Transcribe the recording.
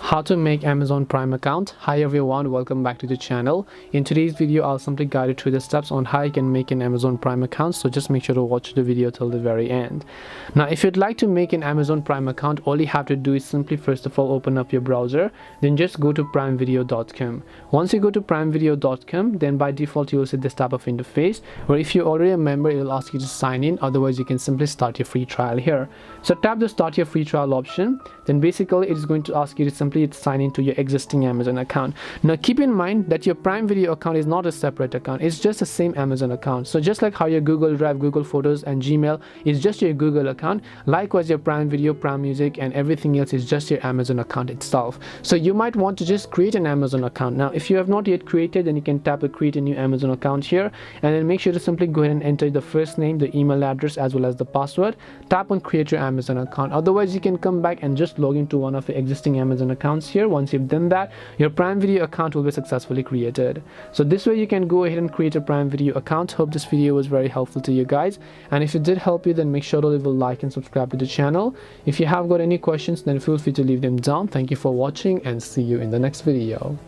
How to make Amazon Prime account. Hi everyone, welcome back to the channel. In today's video I'll simply guide you through the steps on how you can make an Amazon Prime account, so just make sure to watch the video till the very end. Now if you'd like to make an Amazon Prime account, all you have to do is simply first of all open up your browser, then just go to primevideo.com. Once you go to primevideo.com, then by default you will see this type of interface where if you're already a member it will ask you to sign in, otherwise you can simply start your free trial here. So tap the start your free trial option, then basically it is going to ask you to simply sign into your existing Amazon account. Now keep in mind that your Prime Video account is not a separate account, it's just the same Amazon account. So just like how your Google Drive, Google Photos and Gmail is just your Google account, likewise your Prime Video, Prime Music and everything else is just your Amazon account itself. So you might want to just create an Amazon account. Now if you have not yet created, then you can tap the create a new Amazon account here, and then make sure to simply go ahead and enter the first name, the email address as well as the password. Tap on create your Amazon account. Otherwise you can come back and just log into one of your existing Amazon accounts here. Once you've done that, your Prime Video account will be successfully created. So this way you can go ahead and create a Prime Video account. Hope this video was very helpful to you guys, and if it did help you, then make sure to leave a like and subscribe to the channel. If you have got any questions, then feel free to leave them down. Thank you for watching and see you in the next video.